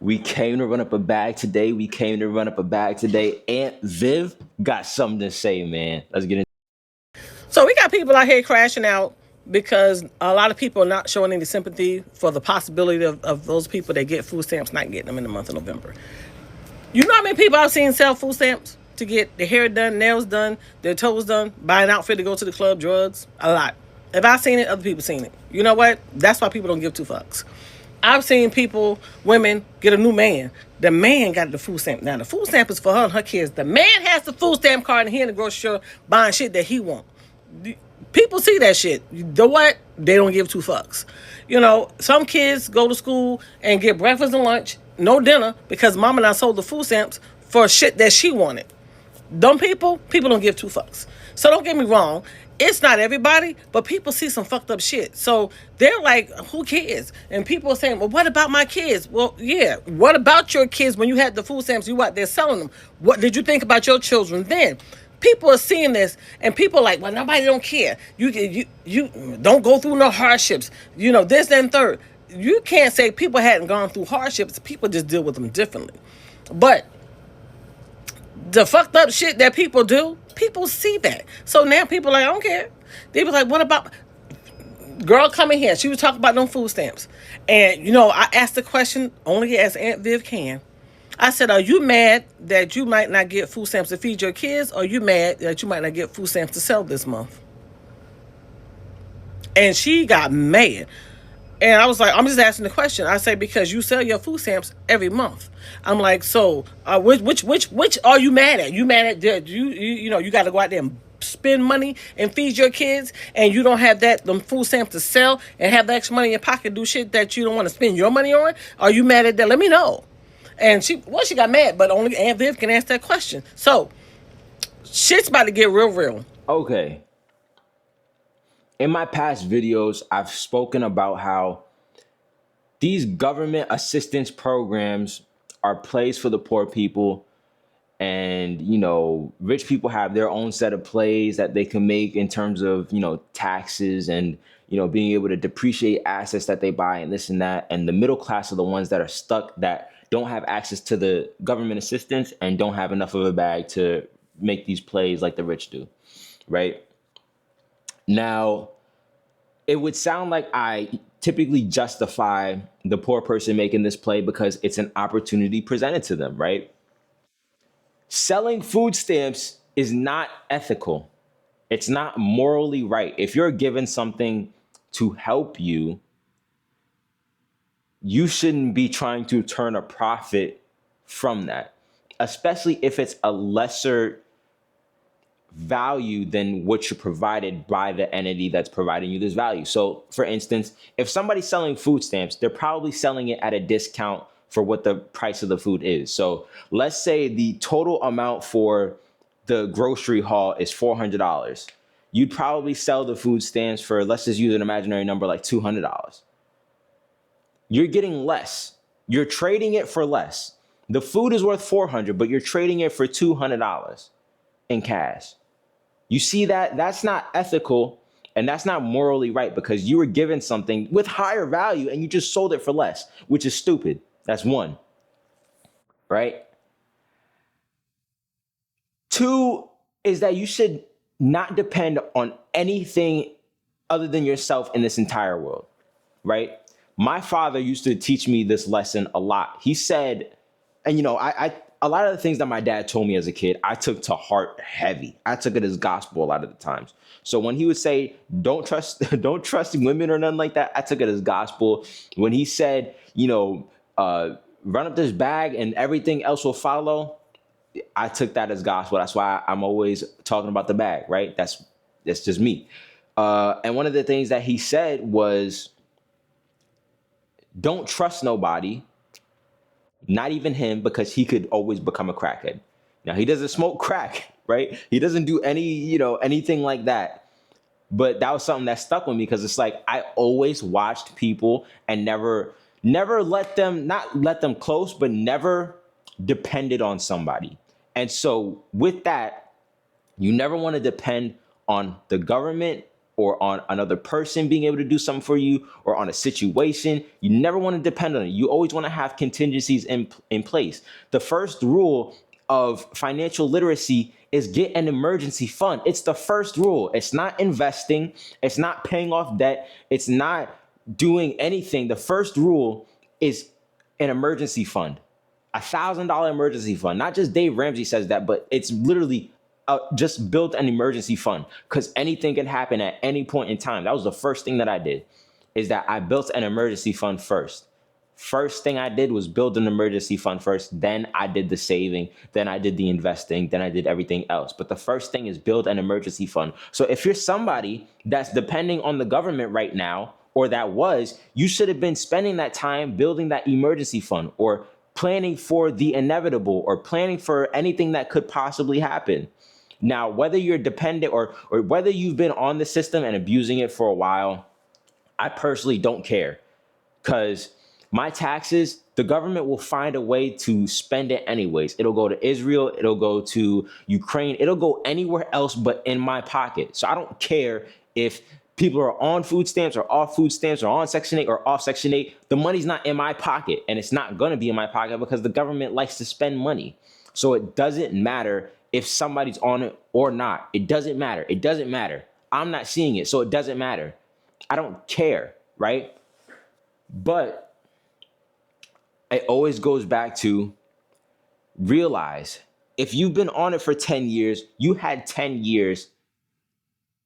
We came to run up a bag today. Aunt Viv got something to say, man. Let's get into So we got people out here crashing out because a lot of people are not showing any sympathy for the possibility of those people that get food stamps not getting them in the month of November. You know how many people I've seen sell food stamps to get their hair done, nails done, their toes done, buy an outfit to go to the club, drugs? A lot. If I've seen it, other people seen it. You know what? That's why people don't give two fucks. I've seen people, women, get a new man. The man got the food stamp. Now, the food stamp is for her and her kids. The man has the food stamp card and he in the grocery store buying shit that he want. People see that shit. The what? They don't give two fucks. You know, some kids go to school and get breakfast and lunch, no dinner, because mama not sold the food stamps for shit that she wanted. Dumb people don't give two fucks. So don't get me wrong, it's not everybody, but people see some fucked up shit. So they're like, who cares? And people are saying, well, what about my kids? Well, yeah, what about your kids when you had the food stamps, you out there selling them? What did you think about your children then? People are seeing this, and people are like, well, nobody don't care. You don't go through no hardships. You know, this, and third. You can't say people hadn't gone through hardships. People just deal with them differently. But the fucked up shit that people do, people see that. So now people are like, I don't care. They was like, what about girl coming here? She was talking about them food stamps. And, you know, I asked the question only as Aunt Viv can. I said, are you mad that you might not get food stamps to feed your kids? Or are you mad that you might not get food stamps to sell this month? And she got mad. And I was like, I'm just asking the question. I say, because you sell your food stamps every month. I'm like, so which are you mad at? You mad at you know, you got to go out there and spend money and feed your kids, and you don't have them food stamps to sell and have the extra money in your pocket, do shit that you don't want to spend your money on? Are you mad at that? Let me know. And she got mad, but only Aunt Viv can answer that question. So shit's about to get real. Okay. In my past videos, I've spoken about how these government assistance programs are plays for the poor people, and rich people have their own set of plays that they can make in terms of taxes and being able to depreciate assets that they buy and this and that, and the middle class are the ones that are stuck, that don't have access to the government assistance and don't have enough of a bag to make these plays like the rich do, right? Now, it would sound like I typically justify the poor person making this play because it's an opportunity presented to them, right? Selling food stamps is not ethical. It's not morally right. If you're given something to help you, you shouldn't be trying to turn a profit from that, especially if it's a lesser value than what you're provided by the entity that's providing you this value. So, for instance, if somebody's selling food stamps, they're probably selling it at a discount for what the price of the food is. So, let's say the total amount for the grocery haul is $400. You'd probably sell the food stamps for, let's just use an imaginary number, like $200. You're getting less. You're trading it for less. The food is worth $400, but you're trading it for $200 in cash. You see that? That's not ethical, and that's not morally right, because you were given something with higher value and you just sold it for less, which is stupid. That's one, right? Two is that you should not depend on anything other than yourself in this entire world, right? My father used to teach me this lesson a lot. He said, and I a lot of the things that my dad told me as a kid, I took to heart heavy. I took it as gospel a lot of the times. So when he would say, don't trust, don't trust women or nothing like that, I took it as gospel. When he said, run up this bag and everything else will follow, I took that as gospel. That's why I'm always talking about the bag, right? That's just me. And one of the things that he said was, don't trust nobody, not even him, because he could always become a crackhead. Now, he doesn't smoke crack, right? He doesn't do anything like that. But that was something that stuck with me, because it's like I always watched people and never not let them close, but never depended on somebody. And so with that, you never want to depend on the government or on another person being able to do something for you or on a situation. You never want to depend on it. You always want to have contingencies in place. The first rule of financial literacy is get an emergency fund. It's the first rule. It's not investing. It's not paying off debt. It's not doing anything. The first rule is an emergency fund. $1,000 emergency fund. Not just Dave Ramsey says that, but it's literally just build an emergency fund because anything can happen at any point in time. That was the first thing that I did, is that I built an emergency fund first. First thing I did was build an emergency fund first. Then I did the saving. Then I did the investing. Then I did everything else. But the first thing is build an emergency fund. So if you're somebody that's depending on the government right now, or that was, you should have been spending that time building that emergency fund or planning for the inevitable or planning for anything that could possibly happen. Now, whether you're dependent or whether you've been on the system and abusing it for a while, I personally don't care, because my taxes, the government will find a way to spend it anyways. It'll go to Israel, it'll go to Ukraine, it'll go anywhere else but in my pocket. So I don't care if people are on food stamps or off food stamps or on Section 8 or off Section 8. The money's not in my pocket, and it's not going to be in my pocket because the government likes to spend money. So it doesn't matter if somebody's on it or not. It doesn't matter. It doesn't matter. I'm not seeing it, so it doesn't matter. I don't care, right? But it always goes back to realize if you've been on it for 10 years, you had 10 years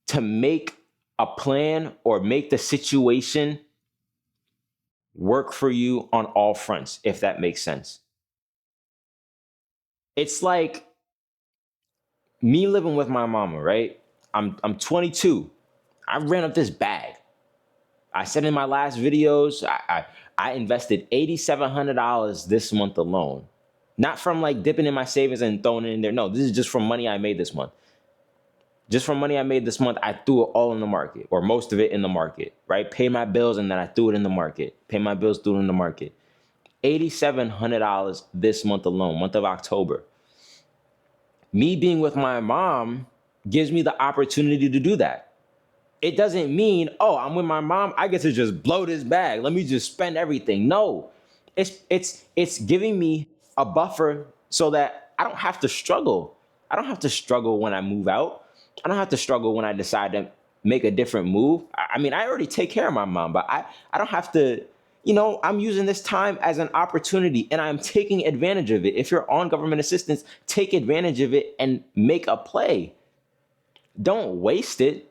to make a plan or make the situation work for you on all fronts, if that makes sense. It's like me living with my mama, right? I'm 22. I ran up this bag. I said in my last videos, I invested $8,700 this month alone. Not from like dipping in my savings and throwing it in there. No, this is just from money I made this month. Just from money I made this month, I threw it all in the market, or most of it in the market, right? Paid my bills and then I threw it in the market. Paid my bills, threw it in the market. $8,700 this month alone, month of October. Me being with my mom gives me the opportunity to do that. It doesn't mean, oh, I'm with my mom, I get to just blow this bag. Let me just spend everything. No, it's giving me a buffer so that I don't have to struggle. I don't have to struggle when I move out. I don't have to struggle when I decide to make a different move. I mean, I already take care of my mom, but I don't have to, I'm using this time as an opportunity and I'm taking advantage of it. If you're on government assistance, take advantage of it and make a play. Don't waste it,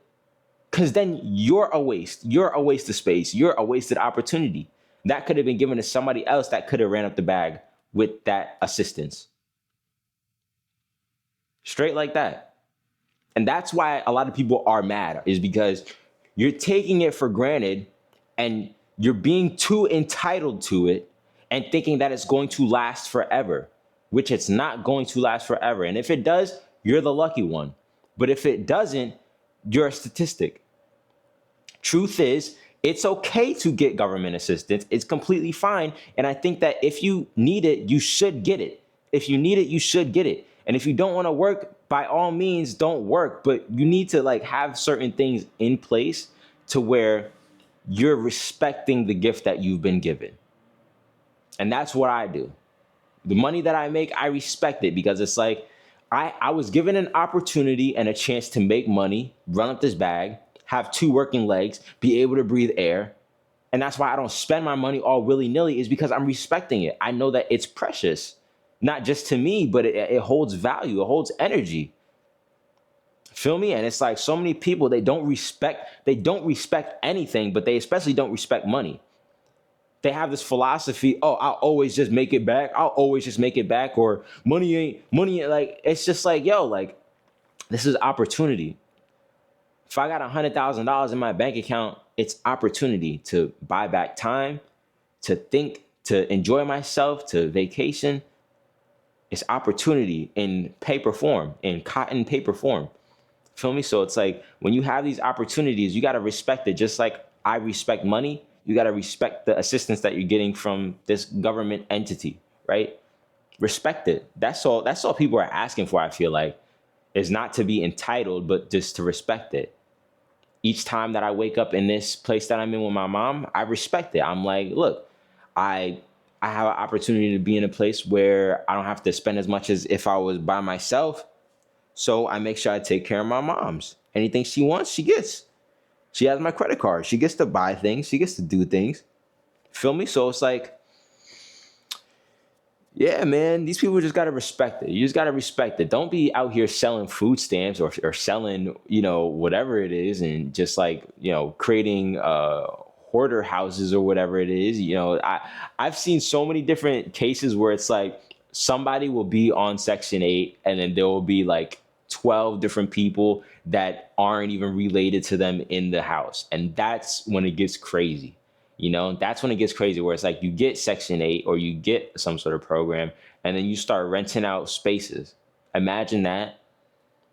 because then you're a waste. You're a waste of space. You're a wasted opportunity. That could have been given to somebody else that could have ran up the bag with that assistance. Straight like that. And that's why a lot of people are mad, is because you're taking it for granted and you're being too entitled to it and thinking that it's going to last forever, which it's not going to last forever. And if it does, you're the lucky one. But if it doesn't, you're a statistic. Truth is, it's okay to get government assistance. It's completely fine. And I think that if you need it, you should get it. If you need it, you should get it. And if you don't want to work, by all means, don't work. But you need to have certain things in place to where you're respecting the gift that you've been given. And that's what I do. The money that I make, I respect it, because it's like I was given an opportunity and a chance to make money, run up this bag, have 2 working legs, be able to breathe air. And that's why I don't spend my money all willy-nilly, is because I'm respecting it. I know that it's precious. Not just to me, but it holds value. It holds energy. Feel me? And it's like so many people, they don't respect anything, but they especially don't respect money. They have this philosophy, oh, I'll always just make it back. I'll always just make it back. Or money ain't, it's just like, yo, this is opportunity. If I got $100,000 in my bank account, it's opportunity to buy back time, to think, to enjoy myself, to vacation. It's opportunity in paper form, in cotton paper form. Feel me? So it's like when you have these opportunities, you got to respect it. Just like I respect money, you got to respect the assistance that you're getting from this government entity, right? Respect it. That's all people are asking for, I feel like, is not to be entitled, but just to respect it. Each time that I wake up in this place that I'm in with my mom, I respect it. I'm like, look, I I have an opportunity to be in a place where I don't have to spend as much as if I was by myself. So I make sure I take care of my mom's. Anything she wants, she gets. She has my credit card. She gets to buy things. She gets to do things. Feel me? So it's like, yeah, man, these people just gotta respect it. You just gotta respect it. Don't be out here selling food stamps or selling, whatever it is, and just like, creating hoarder houses or whatever it is. I've seen so many different cases where it's like somebody will be on Section 8 and then there will be like 12 different people that aren't even related to them in the house. And that's when it gets crazy. That's when it gets crazy, where it's like you get Section 8 or you get some sort of program and then you start renting out spaces. Imagine that.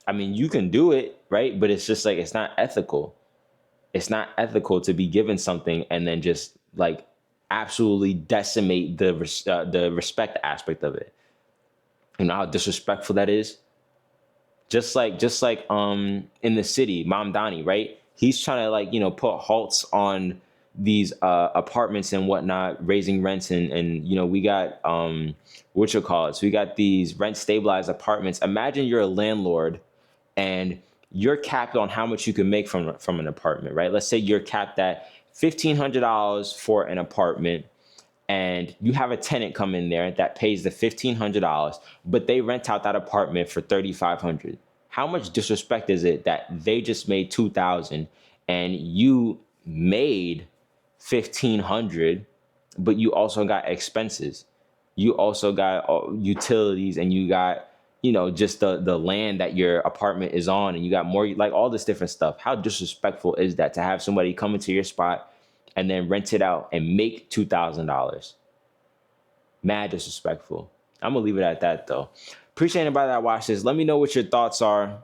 I mean, you can do it, right? But it's just like, it's not ethical. It's not ethical to be given something and then just like absolutely decimate the respect aspect of it. You know how disrespectful that is? Just like in the city, Mamdani, right? He's trying to like put halts on these apartments and whatnot, raising rents, and we got what you call it. So we got these rent stabilized apartments. Imagine you're a landlord and you're capped on how much you can make from an apartment, right? Let's say you're capped at $1,500 for an apartment, and you have a tenant come in there that pays the $1,500, but they rent out that apartment for $3,500. How much disrespect is it that they just made 2,000 and you made 1,500, but you also got expenses, you also got utilities, and you got just the land that your apartment is on, and you got more, like all this different stuff. How disrespectful is that to have somebody come into your spot and then rent it out and make $2,000? Mad disrespectful. I'm gonna leave it at that though. Appreciate anybody that watched this. Let me know what your thoughts are.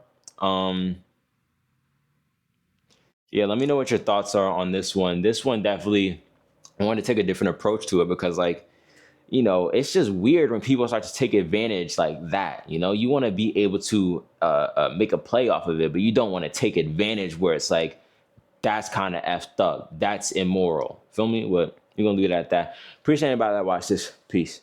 Yeah, let me know what your thoughts are on this one. This one definitely, I want to take a different approach to it because like, it's just weird when people start to take advantage like that. You want to be able to make a play off of it, but you don't want to take advantage where it's like, that's kind of effed up. That's immoral. Feel me? What? You're going to leave it at that. Appreciate anybody that watched this. Peace.